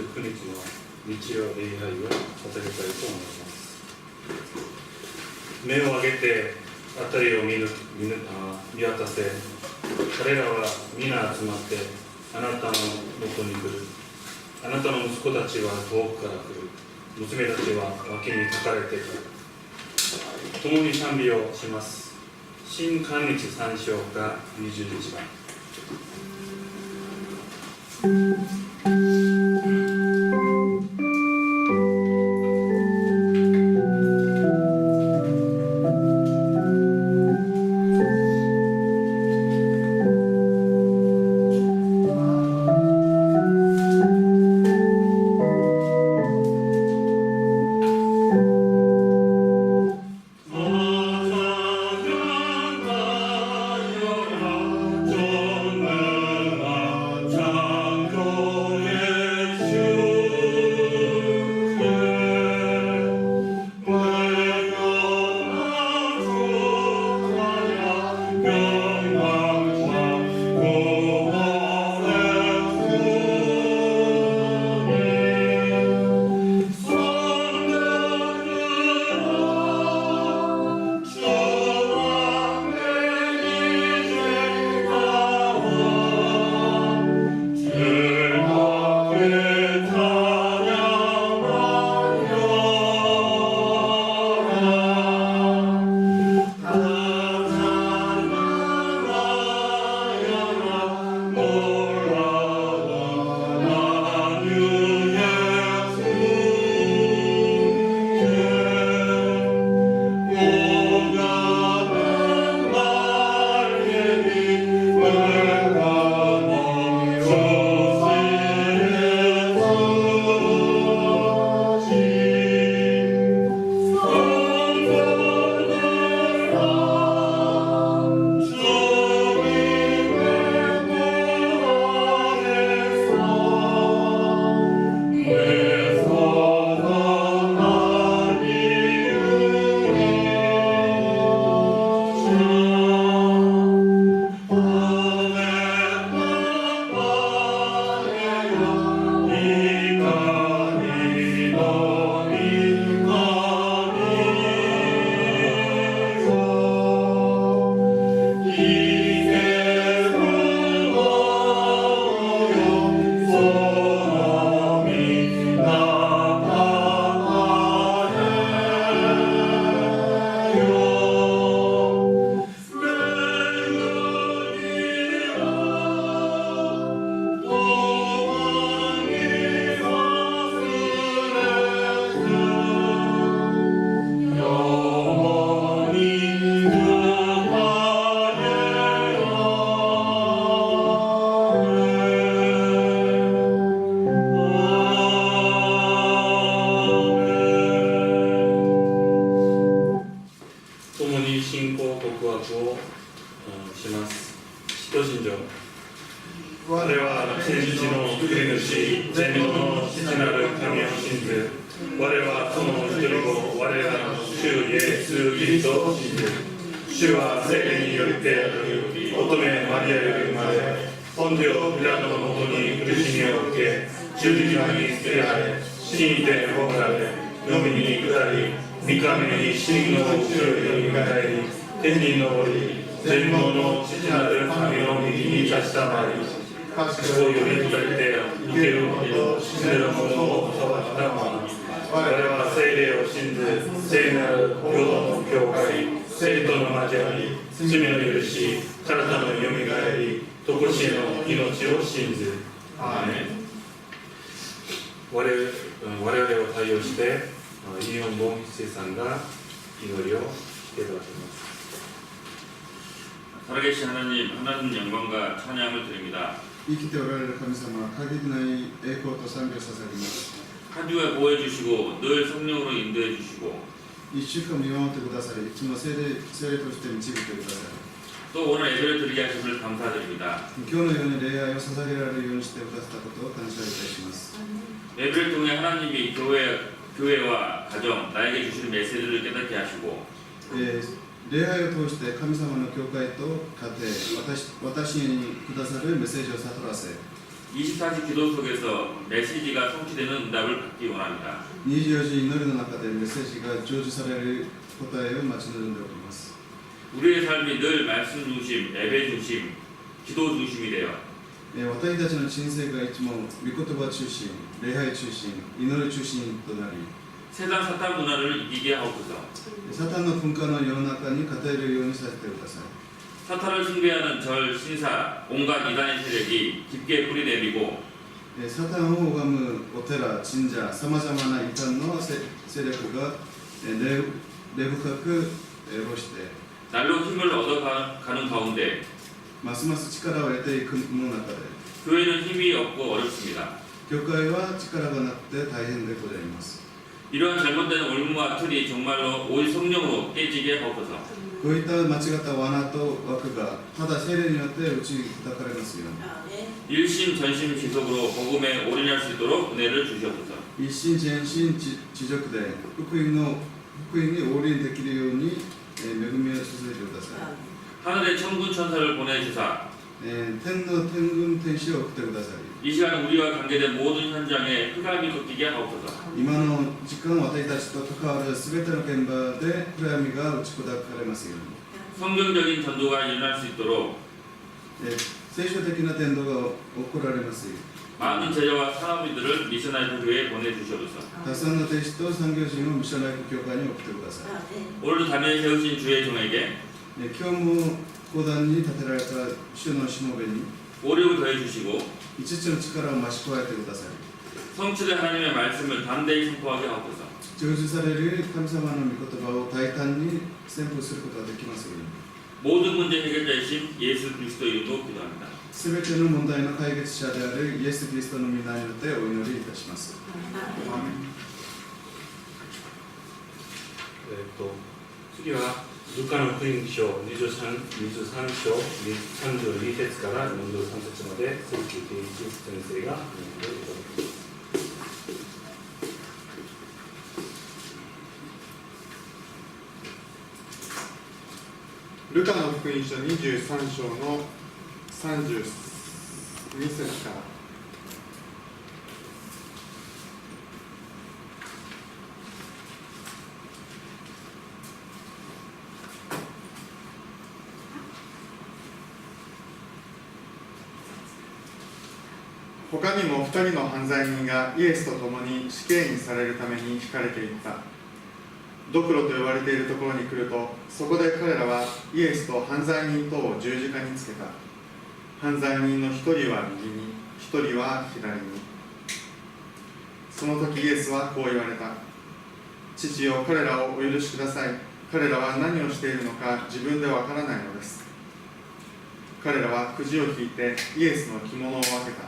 9日の日曜礼拝を捧げたいと思います。目を上げて辺りを見渡せ、彼らは皆集まってあなたのもとに来る。あなたの息子たちは遠くから来る。娘たちは脇に抱かれてくる。共に賛美をします。新韓日3章が21番。살아계신 하나님, 하나님 영광과 찬양을 드립니다. 生きておられる神様、限りない栄光と賛美を捧げます。 한 주에 보호해 주시고 늘 성령으로 인도해 주시고 一週間見守ってくださり、いつも聖霊として導いてください。 또 오늘 예배를 드리게 하심을 감사드립니다. 今日のように礼拝を捧げられるようにしてくださったことを感謝いたします。 예배를 통해 하나님이 교회와 가정, 나에게 주시는 메시지를 깨닫게 하시고 礼拝を通して神様の教会と家庭、私にくださるメッセージを悟らせ、 24시 기도 속에서 메시지가 성취되는 응답을 받기 원합니다. 24時祈りの中でメッセージが成就される答えを待ち望んでおります。 우리의 삶이 늘 말씀 중심, 예배 중심, 기도 중심이 되어 私たちの人生がいつも御言葉中心、礼拝中心、祈り中心となり、 세상 사탄 문화를 이기게 하옵소서. サタンの噴火の世の中に勝てるようにさせてください。 사탄을 숭배하는 절, 신사, 온갖 이단의 세력이 깊게 뿌리내리고 サタンを拝むお寺、神社、さまざまな異端の勢力が根深く露して、 날로 힘을 얻어가는 가운데 ますます力を得ていくの中で、 교회는 힘이 없고 어렵습니다. 教会は力がなくて大変でございます。 이러한 잘못된 올무와 틀이 정말로 오직 성령으로 깨지게 하옵소서. こういった間違った罠と枠がただ聖霊によって打ち砕かれますように。 일심 전심 지속으로 복음에 올인할 수 있도록 은혜를 주시옵소서. 一心全心地続で福音に応臨できるように恵みを注いでください。 하늘의 천군 천사를 보내주사 天の天軍天使を送ってください。 이 시간 우리와 관계된 모든 현장에 흑암이 꺾이게 하옵소서. 今の時間私たちと関わるすべての現場で暗闇が打ち砕かれますように。 성경적인 전도가 일어날 수 있도록 聖書的な伝道が起こられますように。 많은 제자와 사람들을 미션나이트 교회에 보내주시옵소서. たくさんの弟子と産業人をミッショナリー教会に送ってください。 오늘도 담에 세우신 주의 종에게 今日も講談に立てられた主のしもべに 오력을 더해주시고 5つの力を増し加えてください。 성취된 하나님의 말씀을 담대히 선포하게 하옵소서. 成就される神様の御言葉を大胆に宣布することができますように。 모든 문제 해결자이신 예수 그리스도 이름으로 기도합니다. すべての問題の解決者であるイエス・キリストの皆によってお祈りいたします。次はルカの福音書23章32節から43節まで鈴木圭一先生が読んでいただきます。ルカの福音書23章の32節から。他にも2人の犯罪人がイエスと共に死刑にされるために引かれていった。ドクロと呼ばれているところに来ると、そこで彼らはイエスと犯罪人とを十字架につけた。犯罪人の1人は右に、1人は左に。その時イエスはこう言われた。父よ、彼らをお許しください。彼らは何をしているのか自分でわからないのです。彼らはくじを引いてイエスの着物を分けた。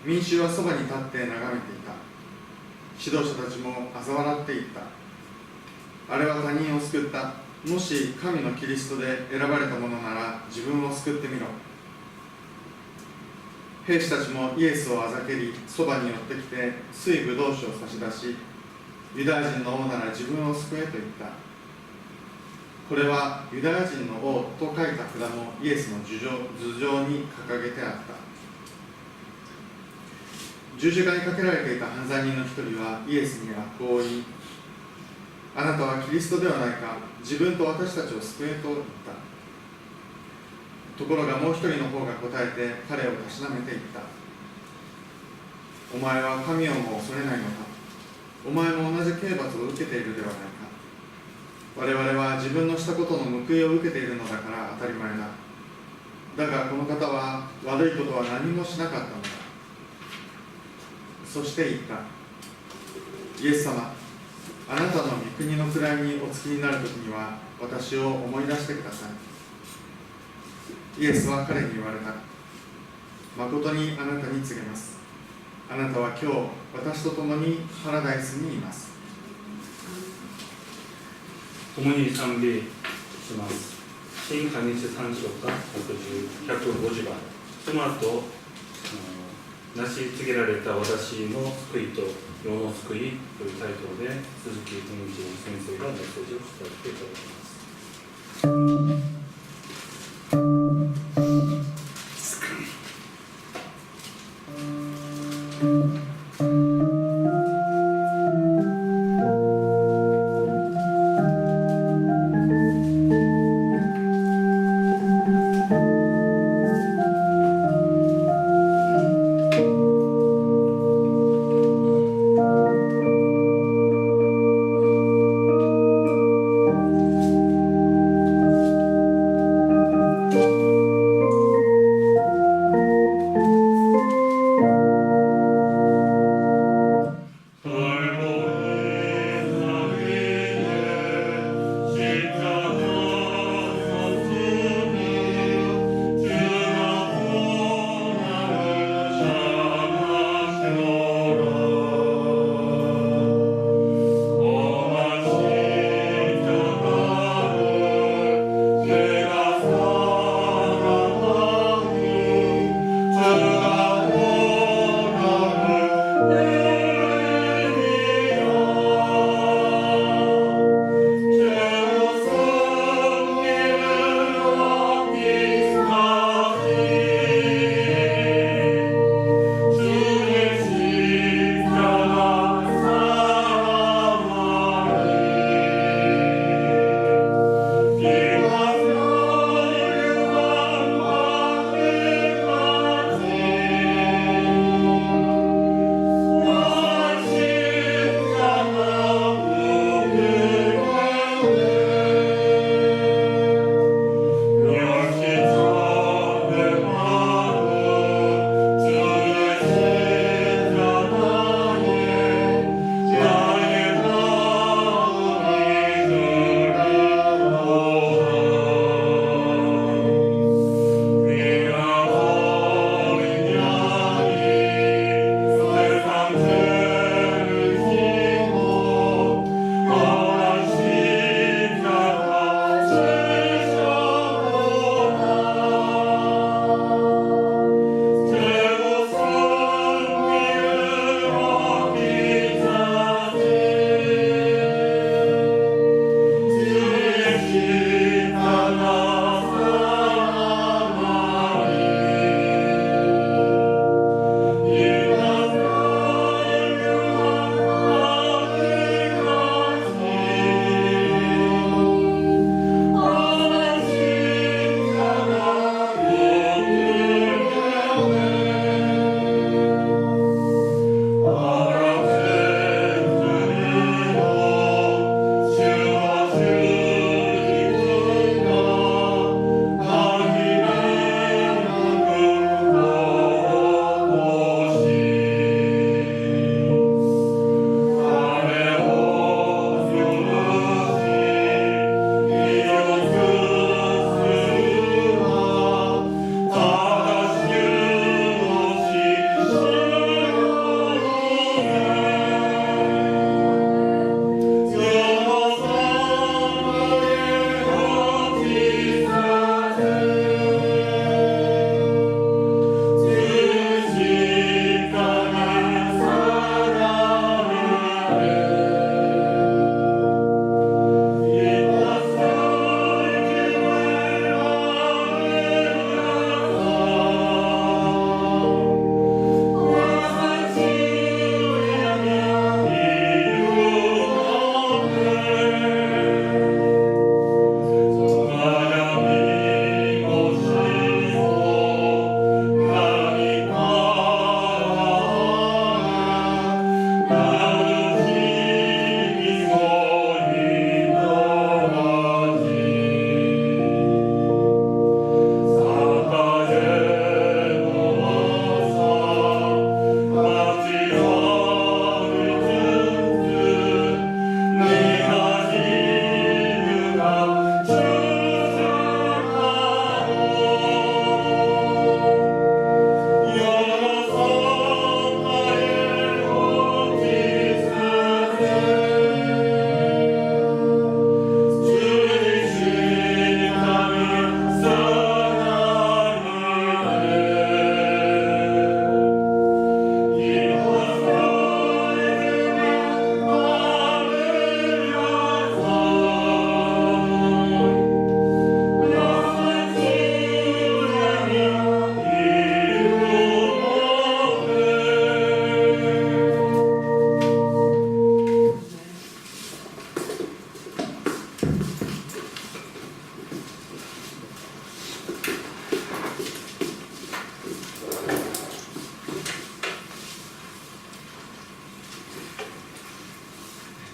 民衆はそばに立って眺めていた。指導者たちも嘲笑っていった。あれは他人を救った。もし神のキリストで選ばれたものなら自分を救ってみろ。兵士たちもイエスをあざけり、そばに寄ってきて水ぶどう酒を差し出し、ユダヤ人の王なら自分を救えと言った。これはユダヤ人の王と書いた札もイエスの頭上に掲げてあった。十字架にかけられていた犯罪人の一人はイエスにこう言い、あなたはキリストではないか、自分と私たちを救えと言った。ところがもう一人の方が答えて彼をたしなめていった。お前は神をも恐れないのか。お前も同じ刑罰を受けているではないか。我々は自分のしたことの報いを受けているのだから当たり前だ。だがこの方は悪いことは何もしなかったのだ。そして言った。イエス様、あなたの御国の位にお付きになるときには私を思い出してください。イエスは彼に言われた。誠にあなたに告げます。あなたは今日私と共にパラダイスにいます。共に賛美します。新韓日3章か150番。その後、成し遂げられた私の救いと世の救いというタイトルで鈴木文一先生がメッセージを伝えていただきます。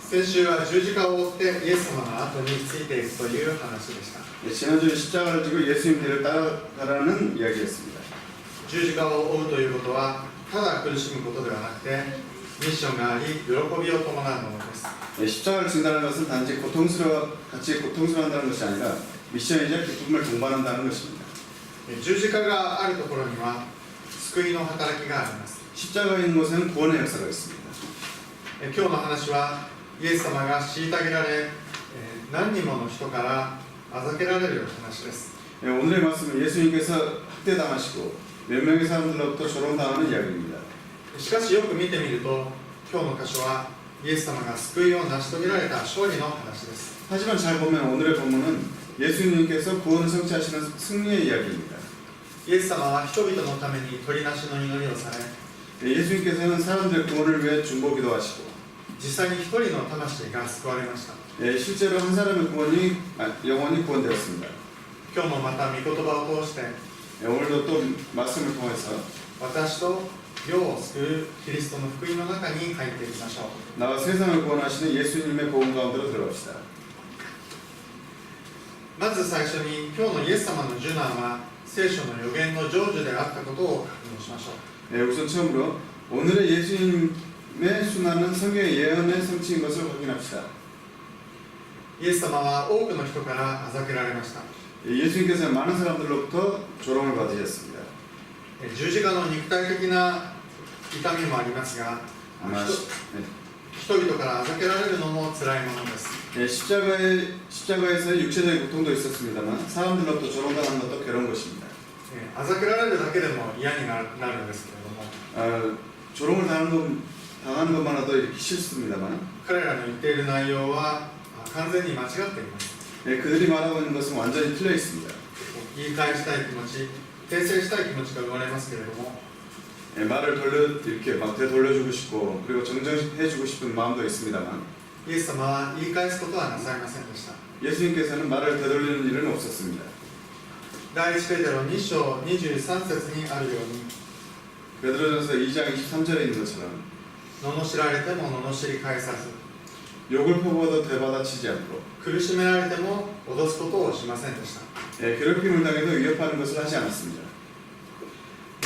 先週は十字架を追ってイエス様の後についていくという話でした。 지난주에 십자가를 지고 예수님 뒤를 따라가라는 이야기였습니다. 十字架を追うということはただ苦しむことではなくてミッションがあり喜びを伴うものです。 십자가를 진다는 것은 단지 같이 고통스러워한다는 것이 아니라 미션이자 기쁨을 동반한다는 것입니다. 十字架があるところには救いの働きがあります。 십자가가 있는 곳에는 구원의 역사가 있습니다. 今日の話はイエス様が虐げられ何人もの人からあざけられる話です。 오늘의 말씀은 예수님께서 학대당하시고 몇 명의 사람들로부터 조롱당하는 이야기입니다. しかしよく見てみると今日の箇所はイエス様が救いを成し遂げられた勝利の話です。 하지만 잘 보면 오늘의 본문은 예수님께서 구원을 성취하시는 승리의 이야기입니다. イエス様は人々のために取りなしの祈りをされ 예수님께서는 사람들의 구원을 위해 중보기도 하시고 実際に一人の魂が救われました。 실제로 한 사람의 영혼이 구원되었습니다. 今日もまた御言葉を通して 오늘도 또 말씀을 통해서 私と世を救うキリストの福音の中に入っていきましょう。 나와 세상을 구원하시는 예수님의 복음 가운데로 들어갑시다. まず最初に今日のイエス様の受難は聖書の予言の成就であったことを確認しましょう。 우선 처음으로 오늘의 예수님의 순환은 성경의 예언의 성취인 것을 확인합시다. イエス様は多くの人からあざけられました。 예수님께서는 많은 사람들로부터 조롱을 받으셨습니다. 十字架の肉体的な痛みもありますが、 아마 人々からあざけられるのも辛いものです。 십자가에서의 육체적인 고통도 있었습니다만 사람들로부터 조롱당하는 것도 괴로운 것입니다. あざけられるだけでも嫌になるんですけれども、 조롱을 당하는 것만으로도 이렇게 싫습니다만 彼らの言っている内容は完全に間違っています。 그들이 말하고 있는 것은 완전히 틀려 있습니다. 言い返したい気持ち、訂正したい気持ちが生まれますけれども、 말을 이렇게 막 되돌려주고 싶고 그리고 정정해주고 싶은 마음도 있습니다만 イエス様は言い返すことはなさいませんでした。 예수님께서는 말을 되돌리는 일은 없었습니다. 第一ペテロ2章23節にあるように、 베드로전서 2장 23절에 있는 것처럼 罵られても罵り返さず、 욕을 퍼부어도 되받아치지 않고 苦しめられても脅すことをしませんでした。 괴롭힘을 당해도 위협하는 것을 하지 않았습니다.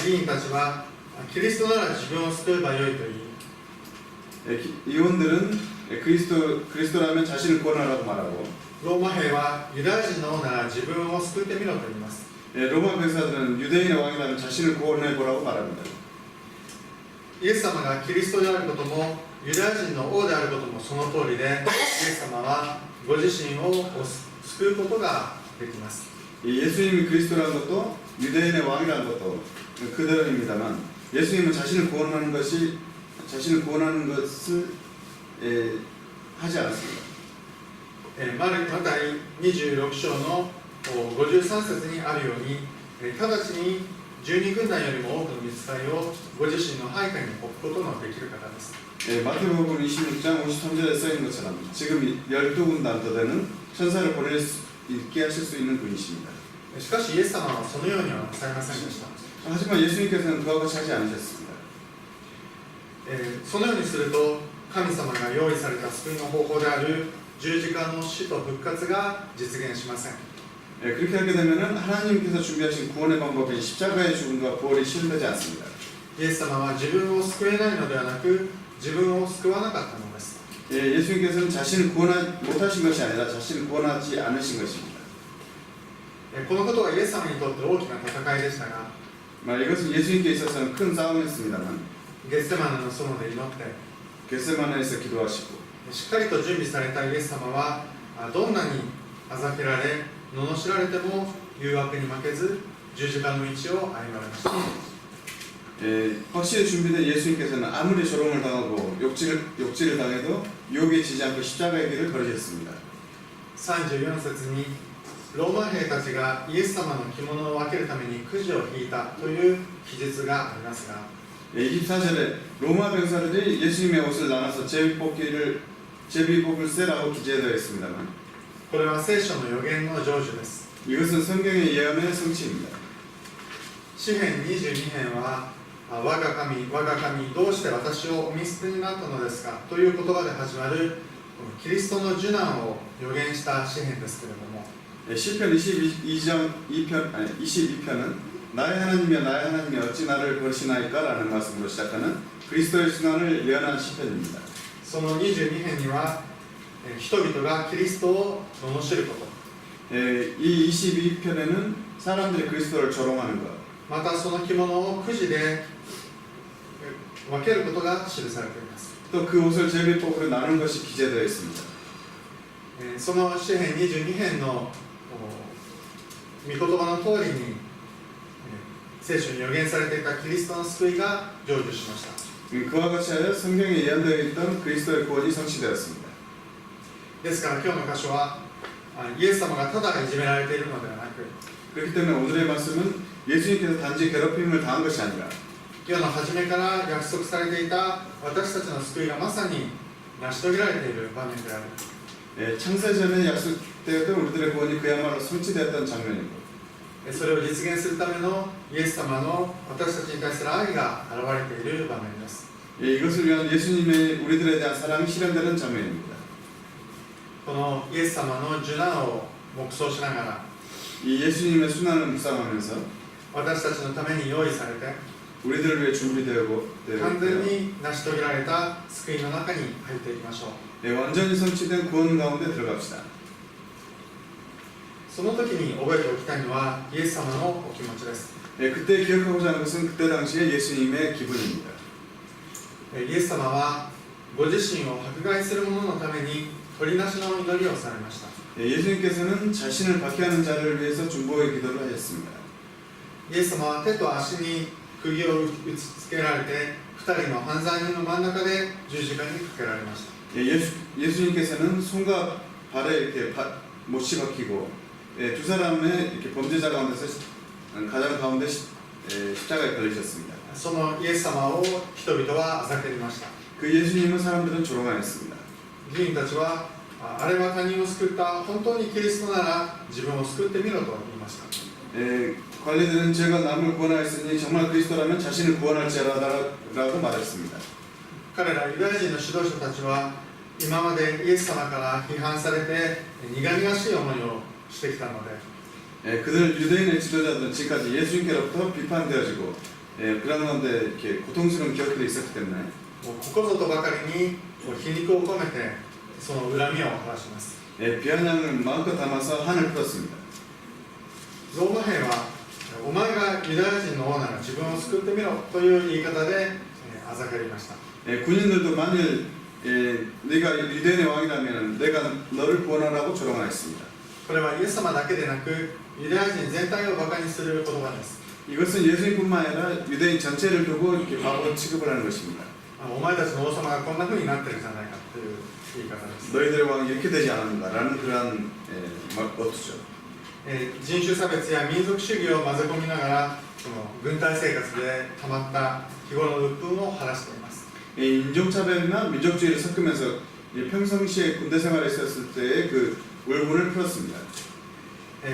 議員たちはキリストなら自分を救えばよいと言い、 의원들은 그리스도라면 자신을 구원하라고 말하고 ローマ兵はユダヤ人の王なら自分を救ってみろと言います。 로마 병사들은 유대인의 왕이라면 자신을 구원해보라고 말합니다. イエス様がキリストであることもユダヤ人の王であることもその通りで、イエス様はご自身を救うことができます。 예수님이 그리스도라는 것도 유대인의 왕이라는 것도 그들입니다만 예수님은 자신을 구원하는 것을 하지 않았습니다. マタイ26章の53節にあるように、直ちに12軍団よりも多くの御使いをご自身の配下に置くことのできる方です。 마태복음 26장 53절에 써있는 것처럼 지금 12군단 더 되는 천사를 보낼 수 있게 하실 수 있는 분이십니다. しかしイエス様はそのようにはなさいませんでした。 하지만 예수님께서는 그와 같이 하지 않으셨습니다. そのようにすると神様が用意された救いの方法である十字架の死と復活が実現しません。 그렇게 하게 되면 하나님께서 준비하신 구원의 방법인 십자가의 죽음과 부활이 실현되지 않습니다. イエス様は自分を救えないのではなく自分を救わなかったのです。 예수님께서는 자신을 못하신 것이 아니라 자신을 구원하지 않으신 것입니다. このことはイエス様にとって大きな戦いでしたが、 이것은 예수님께 있어서는 큰 싸움이었습니다만 ゲッセマネの園で祈って 겟세마네에서 기도하시고 しっかりと準備されたイエス様はどんなにあざけられ罵られても誘惑に負けず十字架の道を歩まれました。 확실히 준비된 예수님께서는 아무리 조롱을 당하고 욕질을 당해도 유혹에 지지 않고 십자가의 길을 걸으셨습니다. 34節にローマ兵たちがイエス様の着物を分けるためにくじを引いたという記述がありますが、 24절에 로마 병사들이 예수님의 옷을 나눠서 제비뽑을 세라고 기재되어 있습니다만 これは聖書の予言の成就です。 이것은 성경의 예언의 성취입니다. 詩編22編は我が神どうして私をお見捨てになったのですかという言葉で始まるキリストの受難を予言した詩篇ですけれども、 시편 22편은 나의 하나님이여 나의 하나님이여 어찌 나를 버리시나이까 라는 말씀으로 시작하는 그리스도의 순환을 예언한 시편입니다. その22編には人々がキリストを罵ること、 이 22편에는 사람들이 그리스도를 조롱하는 것, またその着物をくじで分けることが記されています。 또 그 옷을 제비뽑으로 나눈 것이 기재되어 있습니다. その詩篇22編の御言葉の通りに聖書に予言されていたキリストの救いが成就しました。 그와 같이 하여 성경에 예언되어 있던 그리스도의 구원이 성취되었습니다. ですから今日の箇所はイエス様がただいじめられているのではなく、 그렇기 때문에 오늘의 말씀은 예수님께서 단지 괴롭힘을 당한 것이 아니라 今日の初めから約束されていた私たちの救いがまさに成し遂げられている場面である。 창세전에 약속되었던 우리들의 구원이 그야말로 성취되었던 장면이고 それを実現するためのイエス様の私たちに対する愛が現れている場面です。 이것을 위한 예수님의 우리들에 대한 사랑이 실현되는 장면입니다. このイエス様の受難を黙想しながら 이 예수님의 순환을 묵상하면서 私たちのために用意されて 우리들을 위해 준비되고 完全に成し遂げられた救いの中に入っていきましょう。 완전히 성취된 구원 가운데 들어갑시다. その時に覚えておきたいのはイエス様のお気持ちです。 그때 기억하고자 하는 것은 그때 당시의 예수님의 기분입니다. イエス様はご自身を迫害する者のために取りなしの祈りをされました。 예수님께서는 자신을 박해하는 자를 위해서 중보의 기도를 하셨습니다. イエス様は手と足に釘を打ちつけられて2人の犯罪人の真ん中で十字架にかけられました。 예수님께서는 손과 발에 이렇게 못이 박히고 두 사람의 이렇게 범죄자 가운데서 가장 가운데 십자가에 걸리셨습니다. そのイエス様を人々はあざけりました。 그 예수님은 사람들은 조롱하였습니다. 議員たちはあれは他人を救った本当にキリストなら自分を救ってみろと言いました。 관리들은 제가 남을 구원하였으니 정말 그리스도라면 자신을 구원할지라라고 말했습니다. 彼らユダヤ人の指導者たちは今までイエス様から批判されて苦々しい思いをしてきたので 그들 유대인의 지도자들은 지금까지 예수님께로부터 비판되어지고 그런 가운데 이렇게 고통스러운 기억들이 있었기 때문에 もうここぞとばかりに皮肉を込めてその恨みを晴らします。 비아냥을 마음껏 담아서 한을 풀었습니다. ローマ兵はお前がユダヤ人の王なら自分を救ってみろという言い方であざかりました。 군인들도 만일 네가 유대인의 왕이라면 내가 너를 구원하라고 조롱하였습니다. これはイエス様だけでなくユダヤ人全体をバカにする言葉です。 이것은 예수님뿐만 아니라 유대인 전체를 두고 이렇게 바보 취급을 하는 것입니다. お前たちの王様がこんな風になってるじゃないかという言い方です。 너희들의 왕이 이렇게 되지 않았는가라는 그러한 어투죠. 人種差別や民族主義を混ぜ込みながらその軍隊生活でたまった日頃の鬱憤を晴らしています。 인종차별이나 민족주의를 섞으면서 평상시에 군대 생활에 있었을 때의 그 울분을 풀었습니다.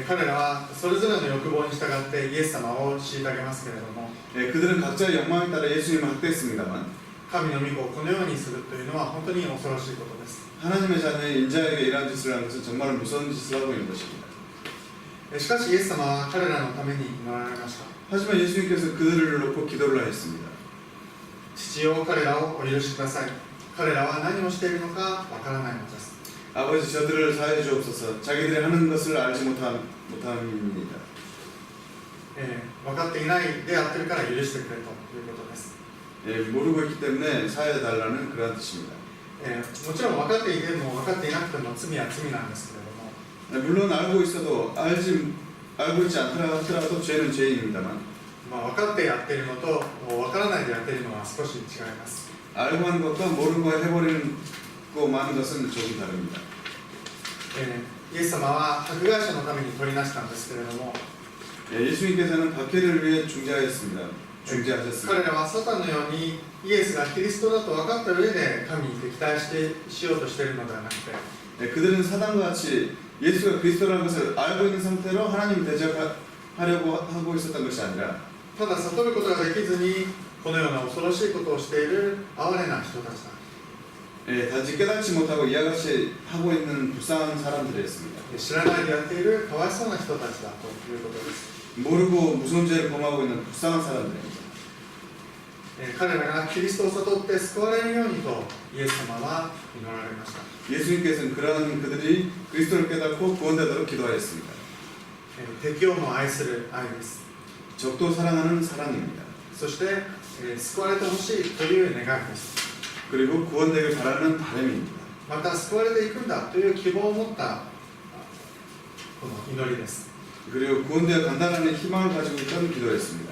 彼らはそれぞれの欲望に従ってイエス様を虐げますけれども、 그들은 각자의 욕망에 따라 예수님을 학대했습니다만 神の御子をこのようにするというのは本当に恐ろしいことです。 하나님의 자녀의 인자에게 이러한 짓을 하는 것은 정말 무서운 짓을 하고 있는 것입니다. しかしイエス様は彼らのために祈られました。 하지만 예수님께서 그들을 놓고 기도를 하였습니다. 父よ、彼らをお許しください。彼らは何をしているのかわからないのです。 아버지 저들을 사해 주옵소서. 자기들이 하는 것을 알지 못함이니이다. 分かっていないでやってるから許してくれということです。 모르고 있기 때문에 사해 달라는 그런 뜻입니다. もちろん分かっていても分かっていなくても罪は罪なんですけれども、 물론 알고 있어도 알고 있지 않더라 하더라도 죄는 죄입니다만 分かってやっているのと分からないでやっているのは少し違います。 알고 하는 것과 모르고 해버리는 거 많은 것은 조금 다릅니다. イエス様は迫害者のために取りなしたんですけれども、 예수님께서는 박해를 위해 중재하셨습니다. 彼らはサタンのようにイエスがキリストだと分かった上で神に敵対しようとしているのではなくて、 그들은 사단과 같이 예수가 그리스도라는 것을 알고 있는 상태로 하나님을 대적하려고 하고 있었던 것이 아니라 ただ悟ることができずにこのような恐ろしいことをしている哀れな人たちだ。 단지 깨닫지 못하고 이와 같이 하고 있는 불쌍한 사람들이었습니다. 知らないでやっているかわいそうな人たちだということです。 모르고 무서운 죄를 범하고 있는 불쌍한 사람들입니다. 彼らがキリストを悟って救われるようにとイエス様は祈られました。 예수님께서는 그러한 그들이 그리스도를 깨닫고 구원되도록 기도하였습니다. 敵をも愛する愛です。 적도 사랑하는 사랑입니다. そして、救われてほしいという願いです。 그리고 구원되길 바라는 바람입니다. また救われていくんだという希望を持ったこの祈りです。 그리고 구원되어 간다는 희망을 가지고 있던 기도였습니다.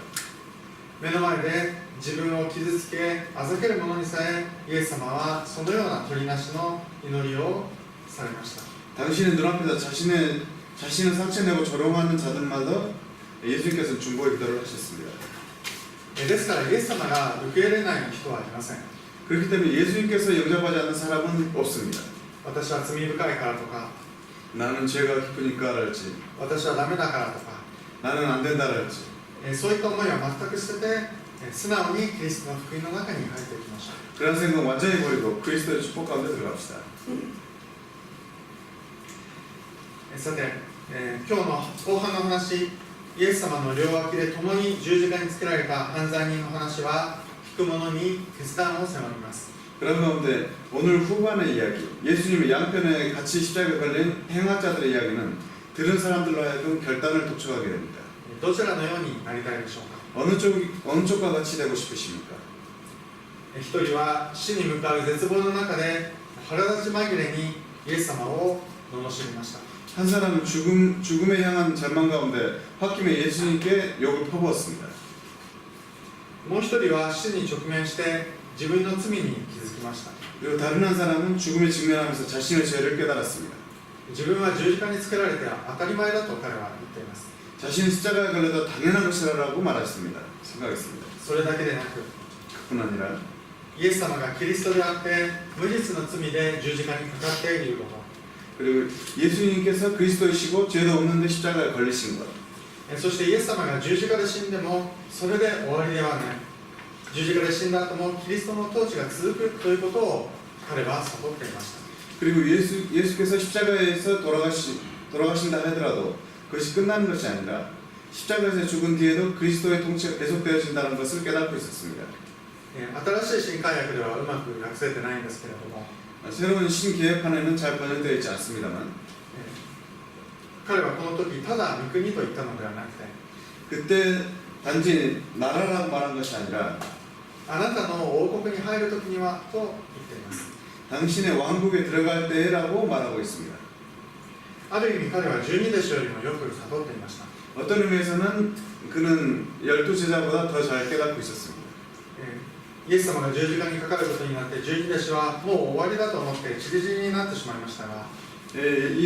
目の前で自分を傷つけあざける者にさえイエス様はそのような取りなしの祈りをされました。 당신의 눈앞에서 자신을 상처내고 조롱하는 자들마다 예수님께서는 중보의 기도를 하셨습니다. ですからイエス様が受け入れない人はいません。 그렇기 때문에 예수님께서 영접하지 않는 사람은 없습니다. 私は罪深いからとか 나는 죄가 깊으니까랄지 私はダメだからとか 나는 안 된다랄지 そういった思いは全く捨てて素直にキリストの福音の中に入っていきましょう。 그런 생각 완전히 버리고 그리스도의 축복 가운데 들어갑시다. さて、今日の後半の話、イエス様の両脇で共に十字架につけられた犯罪人の話は聞く者に決断を迫ります。 그런 가운데 오늘 후반의 이야기, 예수님의 양편에 같이 십자가에 걸린 행악자들의 이야기는 들은 사람들로 하여금 결단을 도출하게 됩니다. どちらのようになりたいでしょうか。 어느 쪽과 같이 되고 싶으십니까? 一人は死に向かう絶望の中で腹立ち紛れにイエス様を罵りました。 한 사람은 죽음에 향한 절망 가운데 홧김에 예수님께 욕을 퍼부었습니다. もう一人は死に直面して自分の罪に気づきました。 그리고 다른 한 사람은 죽음에 직면하면서 자신의 죄를 깨달았습니다. 自分は十字架につけられて当たり前だと彼は言っています。 자신이 십자가에 걸려도 당연한 것이라고 말했습니다. 생각했습니다. それだけでなく 그뿐 아니라 イエス様がキリストであって無実の罪で十字架にかかっていること、 그리고 예수님께서 그리스도이시고 죄도 없는데 십자가에 걸리신 것, そしてイエス様が十字架で死んでもそれで終わりではない、十字架で死んだ後もキリストの統治が続くということを彼は悟っていました。 그리고 예수께서 십자가에서 돌아가신다 하더라도 그것이 끝나는 것이 아니라 십자가에서 죽은 뒤에도 그리스도의 통치가 계속되어진다는 것을 깨닫고 있었습니다. 新しい新海訳ではうまく訳せてないんですけれども、 새로운 신개혁판에는 잘 번역되어 있지 않습니다만 彼はこの時ただ御国と言ったのではなくて、 그때 단지 나라라고 말한 것이 아니라 あなたの王国に入る時にはと言っています。 당신의 왕국에 들어갈 때라고 말하고 있습니다. ある意味彼は12弟子よりもよく悟っていました。 어떤 의미에서는 그는 12제자보다 더 잘 깨닫고 있었습니다. イエス様が十字架にかかることになって12弟子はもう終わりだと思って散り散りになってしまいましたが、 이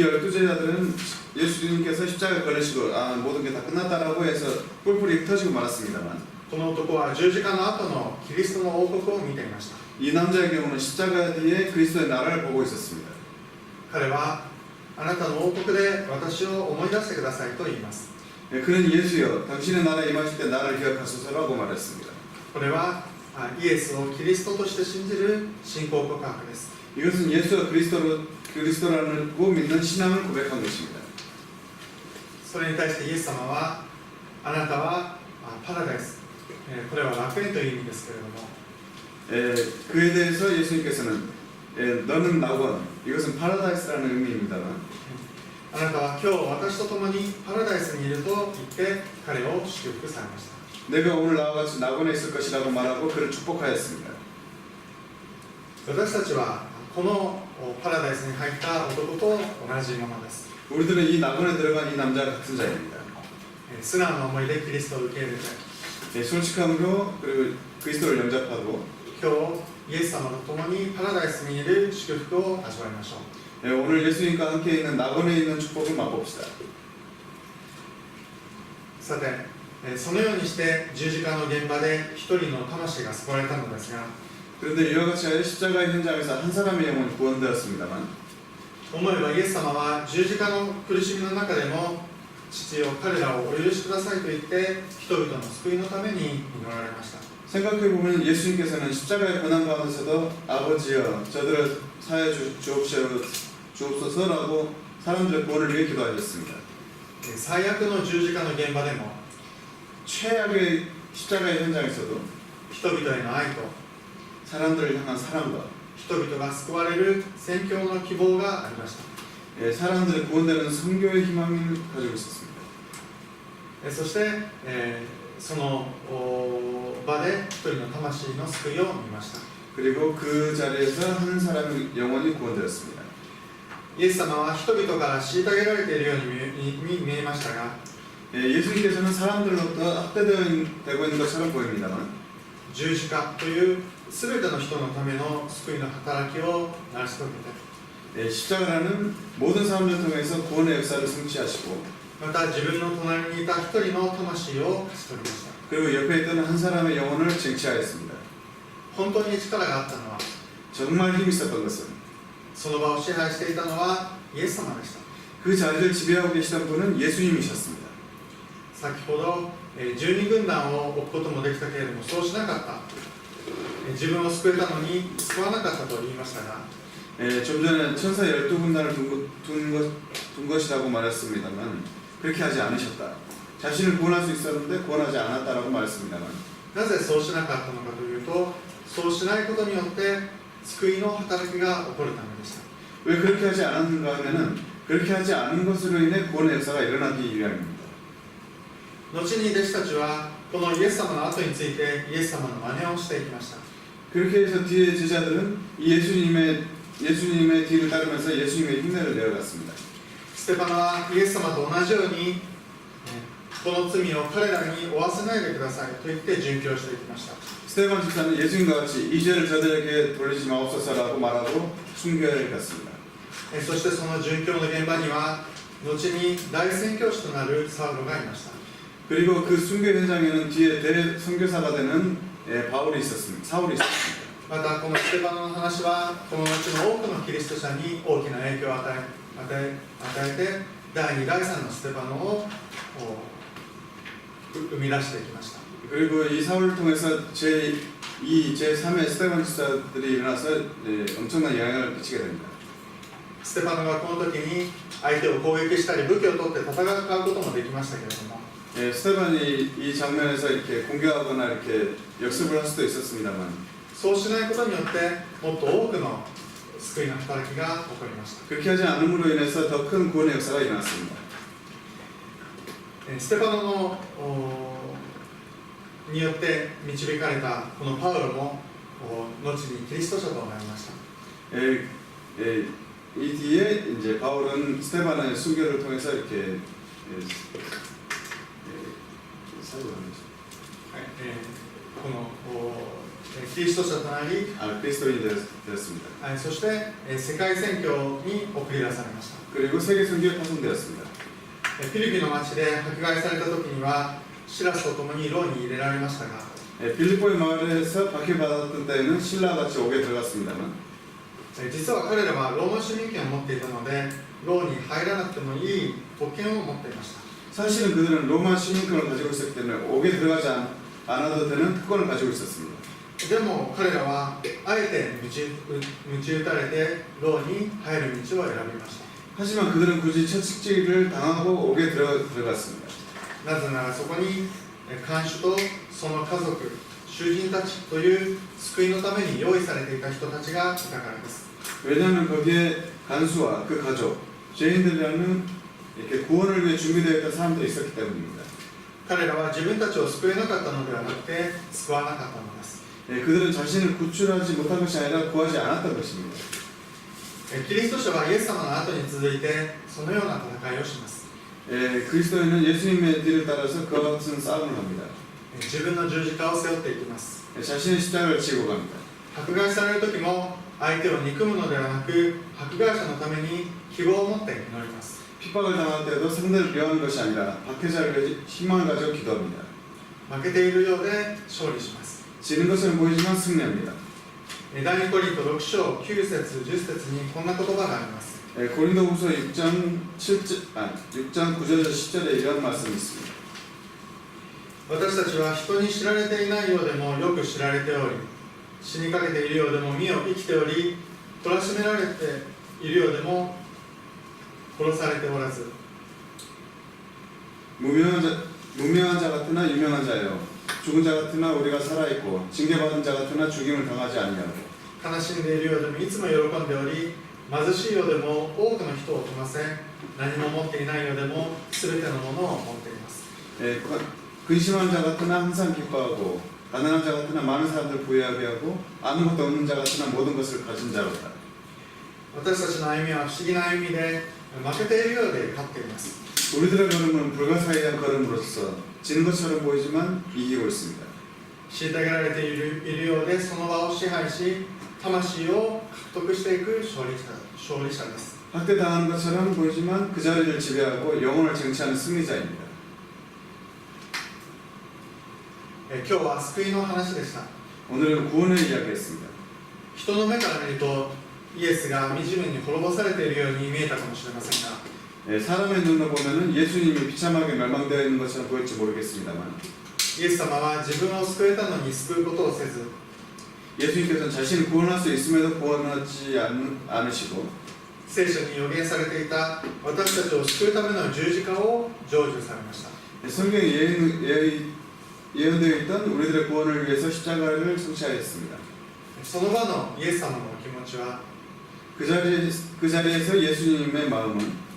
12제자들은 예수님께서 십자가에 걸리시고 모든 게 다 끝났다라고 해서 뿔뿔이 흩어지고 말았습니다만 この男は十字架の後のキリストの王国を見ていました。 이 남자의 경우는 십자가 뒤에 그리스도의 나라를 보고 있었습니다. 彼はあなたの王国で私を思い出してくださいと言います。 그는 예수여 당신의 나라에 임하실 때 나를 기억하소서라고 말했습니다. これはイエスをキリストとして信じる信仰告白です。 이것은 예수가 그리스도라고 믿는 신앙을 고백한 것입니다. それに対してイエス様はあなたはパラダイス、これは楽園という意味ですけれども、 그에 대해서 예수님께서는 너는 낙원, 이것은 파라다이스라는 의미입니다만 あなたは今日私と共にパラダイスにいると言って彼を祝福されました。 내가 오늘 나와 같이 낙원에 있을 것이라고 말하고 그를 축복하였습니다. 私たちはこのパラダイスに入った男と同じものです。 우리들은 이 낙원에 들어간 이 남자와 같은 자입니다. 素直な思いでキリストを受け入れて 솔직함으로 그리고 그리스도를 영접하고 今日イエス様と共にパラダイスにいる祝福を味わいましょう。 오늘 예수님과 함께 있는 낙원에 있는 축복을 맛봅시다. さてそのようにして十字架の現場で一人の魂が救われたのですが、 그런데 이와 같이 십자가의 현장에서 한 사람의 영혼이 구원되었습니다만 思えばイエス様は十字架の苦しみの中でも父よ彼らをお許しくださいと言って人々の救いのために祈られました。 생각해보면 예수님께서는 십자가의 고난 가운데서도 아버지여 저들을 사하여 주옵소서라고 사람들의 구원을 위해 기도하셨습니다. 最悪の十字架の現場でも 최악의 십자가의 현장에서도 人々への愛と 사람들을 향한 사랑과 人々が救われる宣教の希望がありました。 사람들의 구원되는 선교의 희망을 가지고 있었습니다. そして、その場で一人の魂の救いを見ました。 그리고 그 자리에서 한 사람의 영혼이 구원되었습니다. イエス様は人々から虐げられているように見えましたが、 예수님께서는 사람들로부터 학대되고 있는 것처럼 보입니다만 十字架という全ての人のための救いの働きを成し遂げて、 십자가라는 모든 사람들을 통해서 구원의 역사를 성취하시고 また自分の隣にいた一人の魂を勝ち取りました。 그리고 옆에 있던 한 사람의 영혼을 쟁취하였습니다. 本当に力があったのは、 정말 힘이 있었던 것은 その場を支配していたのはイエス様でした。 그 자리를 지배하고 계시던 분은 예수님이셨습니다. 先ほど12軍団を置くこともできたけれどもそうしなかった、自分を救えたのに救わなかったと言いましたが、 좀 전에 천사 12군단을 둔 것이라고 말했습니다만 그렇게 하지 않으셨다. 자신을 구원할 수 있었는데 구원하지 않았다라고 말했습니다만 なぜそうしなかったのかというと、そうしないことによって救いの働きが起こるためでした。 왜 그렇게 하지 않았는가 하면은 그렇게 하지 않은 것으로 인해 구원의 역사가 일어나기 위함입니다. 後に弟子たちはこのイエス様の後についてイエス様の真似をしていきました。 그렇게 해서 뒤에 제자들은 예수님의 뒤를 따르면서 예수님의 흉내를 내어갔습니다. ステパノはイエス様と同じように、この罪を彼らに負わせないでくださいと言って殉教していきました。 스테반 집사는 예수님과 같이 이 죄를 저들에게 돌리지 마옵소서라고 말하고 순교에 갔습니다. そしてその殉教の現場には後に大宣教師となるサウロがいました。 그리고 그 순교 현장에는 뒤에 대선교사가 되는 사울이 있었습니다. またこのステパノの話はこの後の多くのキリスト者に大きな影響を与えて第2第3のステパノを生み出していきました。 그리고 이 사울을 통해서 제2, 제3의 스테반 집사들이 일어나서 엄청난 영향을 끼치게 됩니다. ステパノがこの時に相手を攻撃したり武器を取って戦うこともできましたけれども、 스테반이 이 장면에서 이렇게 공격하거나 이렇게 역습을 할 수도 있었습니다만 そうしないことによってもっと多くの救いの働きが起こりました。 그렇게 하지 않음으로 인해서 더 큰 구원의 역사가 일어났습니다. ステパノのによって導かれたこのパウロも後にキリスト者となりました。 이 뒤에 이제 바울은 스테반의 순교를 통해서 이렇게 사역을 하는 거죠. このキリスト者となり、 그리스도인이 되었습니다. そして世界宣教に送り出されました。 그리고 세계 선교에 파송되었습니다. フィリピの町で迫害された時にはシラスと共に牢に入れられましたが、 빌립보의 마을에서 박해받았던 때에는 신라와 같이 옥에 들어갔습니다만 実は彼らはローマ市民権を持っていたので牢に入らなくてもいい特権を持っていました。 사실은 그들은 로마 시민권을 가지고 있었기 때문에 옥에 들어가지 않아도 되는 특권을 가지고 있었습니다. でも彼らはあえて鞭打たれて牢に入る道を選びました。 하지만 그들은 굳이 채찍질을 당하고 옥에 들어갔습니다. なぜならそこに看守とその家族、囚人たちという救いのために用意されていた人たちがいたからです。 왜냐하면 거기에 간수와 그 가족, 죄인들이라는 이렇게 구원을 위해 준비되어 있던 사람들이 있었기 때문입니다. 彼らは自分たちを救えなかったのではなくて救わなかったのです。 그들은 자신을 구출하지 못한 것이 아니라 구하지 않았던 것입니다. キリスト者はイエス様の後に続いてそのような戦いをします。 그리스도인은 예수님의 뒤를 따라서 그와 같은 싸움을 합니다. 自分の十字架を背負っていきます。 자신의 십자가를 지고 갑니다. 迫害される時も相手を憎むのではなく迫害者のために希望を持って祈ります。 핍박을 당할 때도 상대를 미워하는 것이 아니라 박해자를 위해 희망을 가지고 기도합니다. 負けているようで勝利します。 지는 것은 보이지만 승리합니다. 第2コリント6章9節10節にこんな言葉があります。 고린도후서 6장 9절에서 10절에 이런 말씀이 있습니다. 私たちは人に知られていないようでもよく知られており、死にかけているようでも身を生きており、懲らしめられているようでも殺されておらず、 무명한 자 같으나 유명한 자여, 죽은 자 같으나 우리가 살아있고 징계받은 자 같으나 죽임을 당하지 아니하고 悲しんでいるようでもいつも喜んでおり、貧しいようでも多くの人を富ませ、何も持っていないようでも全てのものを持っています。 근심한 자 같으나 항상 기뻐하고 가난한 자 같으나 많은 사람들 부유하게 하고 아무것도 없는 자 같으나 모든 것을 가진 자로다. 私たちの歩みは不思議な歩みで、負けているようで勝っています。 우리들의 걸음은 불가사의한 걸음으로서 지는 것처럼 보이지만 이기고 있습니다. 虐げられているようでその場を支配し、魂を獲得していく勝利者です。 학대당하는 것처럼 보이지만 그 자리를 지배하고 영혼을 쟁취하는 승리자입니다. 今日は救いの話でした。 오늘은 구원을 이야기했습니다. 人の目から見るとイエスが惨めに滅ぼされているように見えたかもしれませんが、 사람의 눈으로 보면은 예수님이 비참하게 멸망되어 있는 것처럼 보일지 모르겠습니다만 イエス様は自分を救えたのに救うことをせず、 예수님께서는 자신을 구원할 수 있음에도 구원하지 않으시고 聖書に予言されていた私たちを救うための十字架を成就されました。 성경에 예언되어 있던 우리들의 구원을 위해서 십자가를 성취하였습니다. その場のイエス様のお気持ちは、 그 자리에서 예수님의 마음은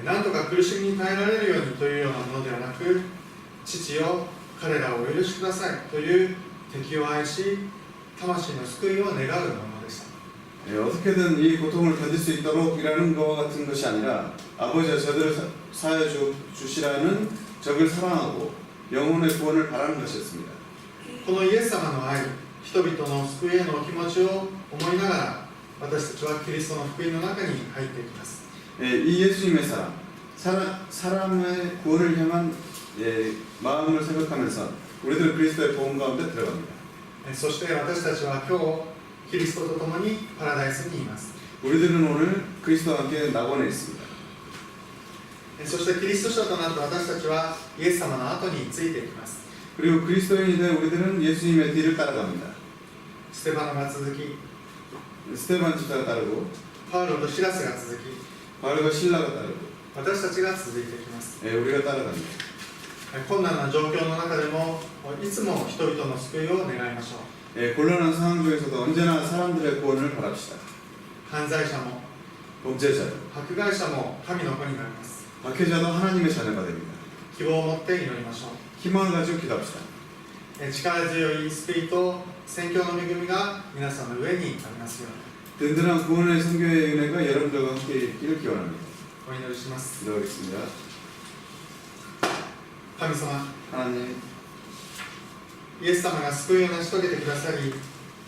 何とか苦しみに耐えられるようにというようなものではなく、父よ彼らをお許しくださいという敵を愛し、魂の救いを願うものでした。 어떻게든 이 고통을 견딜 수 있도록 일하는 것과 같은 것이 아니라 아버지가 저들을 사하여 주시라는 적을 사랑하고 영혼의 구원을 바라는 것이었습니다. このイエス様の愛、人々の救いへのお気持ちを思いながら、私たちはキリストの福音の中に入っていきます。 이 예수님의 사람의 구원을 향한 마음을 생각하면서 우리들은 그리스도의 복음 가운데 들어갑니다. そして私たちは今日キリストと共にパラダイスにいます。 우리들은 오늘 그리스도와 함께 낙원에 있습니다. そしてキリスト者となった私たちはイエス様の後についていきます。 그리고 그리스도인이 된 우리들은 예수님의 뒤를 따라갑니다. ステバノが続き、 스테반 집사가 따르고 パウロとシラスが続き、 바울과 신라가 따르고 私たちが続いていきます。 우리가 따라갑니다. 困難な状況の中でもいつも人々の救いを願いましょう。 곤란한 상황 중에서도 언제나 사람들의 구원을 바랍시다. 犯罪者も 범죄자도 迫害者も神の子になります。 박해자도 하나님의 자녀가 됩니다. 希望を持って祈りましょう。 희망을 가지고 기도합시다. 力強い救いと宣教の恵みが皆さんの上にありますように。 든든한 구원의 선교의 은혜가 여러분들과 함께 있기를 기원합니다. お祈りします。 기도하겠습니다. 神様、 하나님, イエス様が救いを成し遂げてくださり、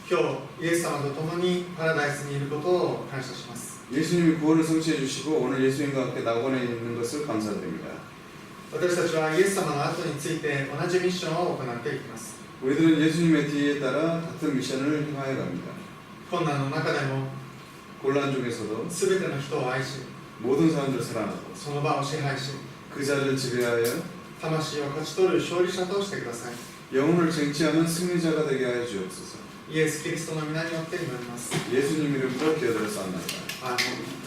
今日イエス様と共にパラダイスにいることを感謝します。 예수님이 구원을 성취해 주시고 오늘 예수님과 함께 낙원에 있는 것을 감사드립니다. 私たちはイエス様の後について同じミッションを行っていきます。 우리들은 예수님의 뒤에 따라 같은 미션을 행하여 갑니다. 困難の中でも 곤란 중에서도 全ての人を愛し、 모든 사람들을 사랑하고 その場を支配し、 그 자리를 지배하여 魂を勝ち取る勝利者としてください。 영혼을 쟁취하는 승리자가 되게 하여 주옵소서. イエス・キリストの皆によって祈ります。 예수님 이름으로 기도드렸사옵나이다. アーメン。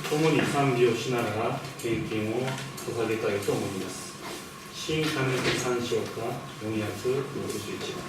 共に賛美をしながら献金を捧げたいと思います。新上手三章歌461番。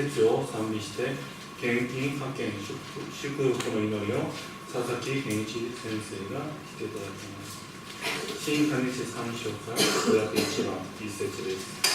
節を賛美して献金派遣祝福の祈りを佐々木健一先生がしていただきます。新漢日3章から501番1節です。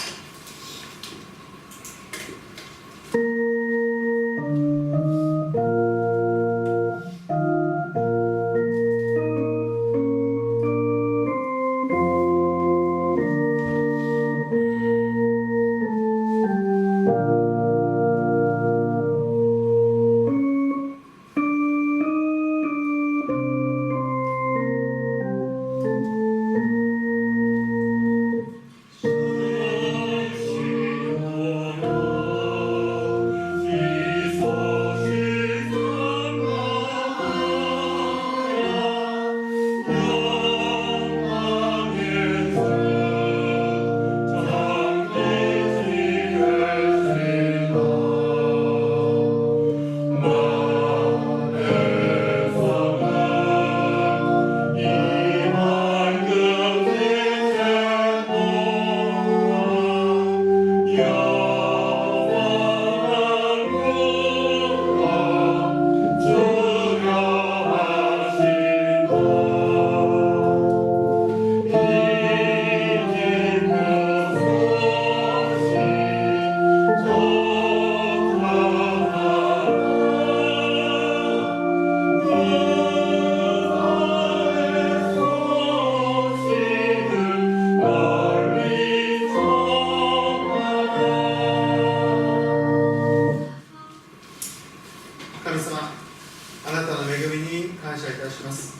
神様、あなたの恵みに感謝いたします。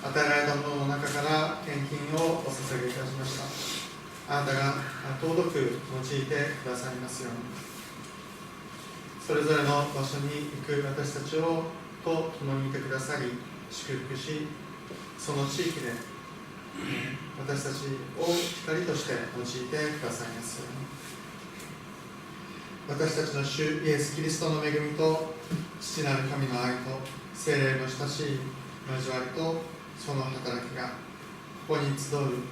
与えられたものの中から献金をお捧げいたしました。あなたが尊く用いてくださいますように。それぞれの場所に行く私たちをと共にいてくださり、祝福し、その地域で私たちを光として用いてくださいますように。私たちの主イエス・キリストの恵みと父なる神の愛と聖霊の親しい交わりとその働きがここに集う